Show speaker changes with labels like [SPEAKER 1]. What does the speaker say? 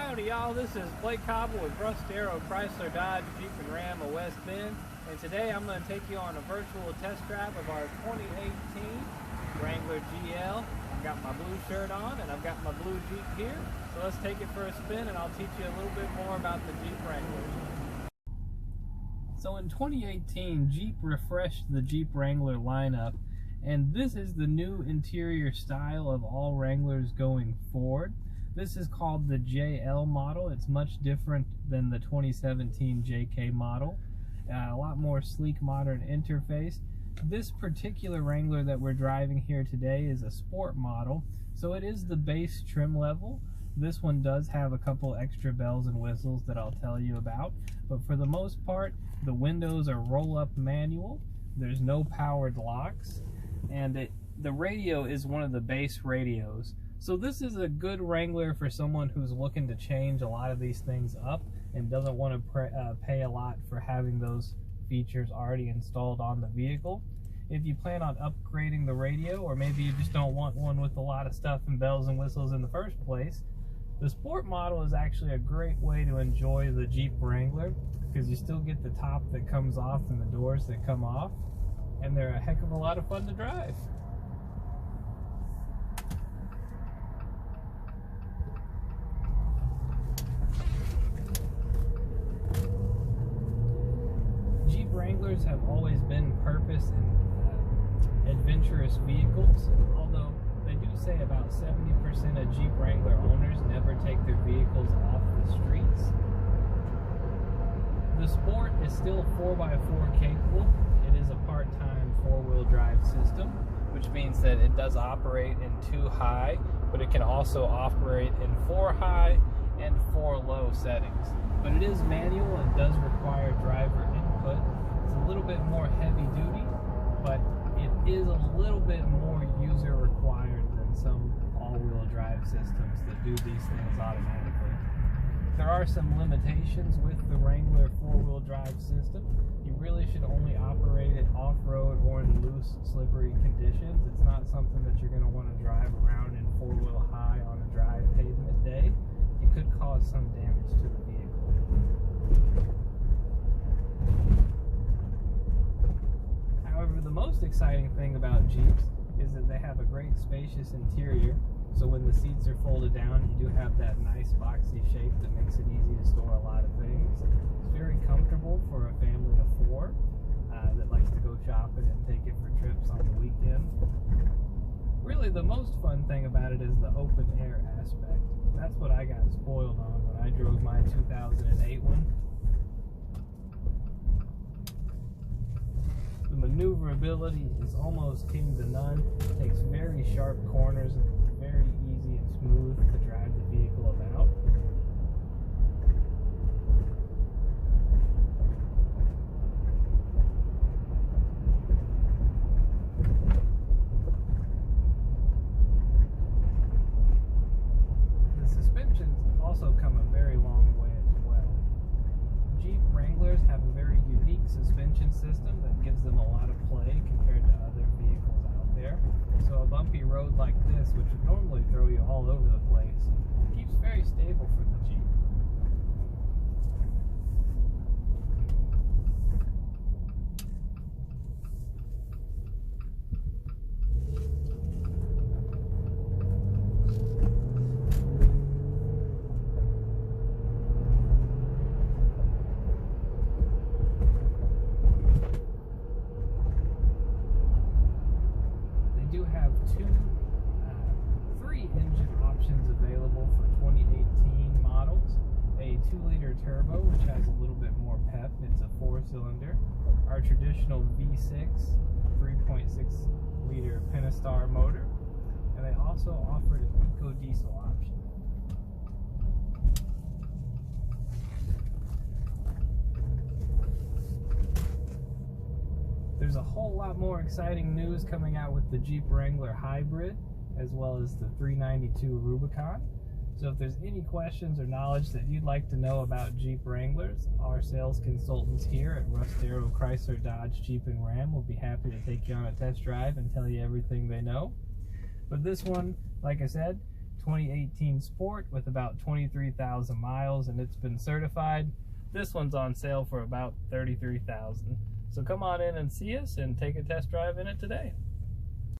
[SPEAKER 1] Howdy y'all, this is Blake Cobble with Russ Darrow Chrysler, Dodge, Jeep and Ram of West Bend, and today I'm going to take you on a virtual test drive of our 2018 Wrangler GL. I've got my blue shirt on and I've got my blue Jeep here, so let's take it for a spin and I'll teach you a little bit more about the Jeep Wrangler. So in 2018, Jeep refreshed the Jeep Wrangler lineup, and this is the new interior style of all Wranglers going forward. This is called the JL model. It's much different than the 2017 JK model. A lot more sleek, modern interface. This particular Wrangler that we're driving here today is a sport model, so it is the base trim level. This one does have a couple extra bells and whistles that I'll tell you about, but for the most part, the windows are roll-up manual. There's no powered locks, and the radio is one of the base radios. So this is a good Wrangler for someone who's looking to change a lot of these things up and doesn't want to pay a lot for having those features already installed on the vehicle. If you plan on upgrading the radio, or maybe you just don't want one with a lot of stuff and bells and whistles in the first place, the sport model is actually a great way to enjoy the Jeep Wrangler, because you still get the top that comes off and the doors that come off, and they're a heck of a lot of fun to drive. Jeep Wranglers have always been purpose and adventurous vehicles, although they do say about 70% of Jeep Wrangler owners never take their vehicles off the streets. The Sport is still 4x4 capable. It is a part-time four-wheel drive system, which means that it does operate in 2 high, but it can also operate in 4 high and 4 low settings. But it is manual and does require driver input. It's a little bit more heavy duty, but it is a little bit more user required than some all-wheel drive systems that do these things automatically. There are some limitations with the Wrangler four-wheel drive system. You really should only operate it off-road or in loose, slippery conditions. It's not something that you're going to want to drive around in 4-wheel high on a dry pavement day. It could cause some damage to the vehicle. However, the most exciting thing about Jeeps is that they have a great spacious interior. So when the seats are folded down, you do have that nice boxy shape that makes it easy to store a lot of things. It's very comfortable for a family of 4 that likes to go shopping and take it for trips on the weekend. Really, the most fun thing about it is the open air aspect. That's what I got spoiled on when I drove my 2008 one. The maneuverability is almost king to none. It takes very sharp corners and it's very easy and smooth to drive the vehicle about. The suspensions also come a very long way as well. Jeep Wranglers have a very unique suspension system that gives them a lot of play compared to other vehicles out there. So a bumpy road like this, which would normally throw you all over the place, keeps very stable for the Jeep. Three engine options available for 2018 models. A 2-liter turbo, which has a little bit more pep. It's a 4-cylinder. Our traditional V6 3.6-liter Pentastar motor. And they also offered an eco diesel option. There's a whole lot more exciting news coming out with the Jeep Wrangler Hybrid, as well as the 392 Rubicon. So if there's any questions or knowledge that you'd like to know about Jeep Wranglers, our sales consultants here at Russ Darrow Chrysler, Dodge, Jeep and Ram will be happy to take you on a test drive and tell you everything they know. But this one, like I said, 2018 Sport with about 23,000 miles, and it's been certified. This one's on sale for about $33,000. So come on in and see us and take a test drive in it today.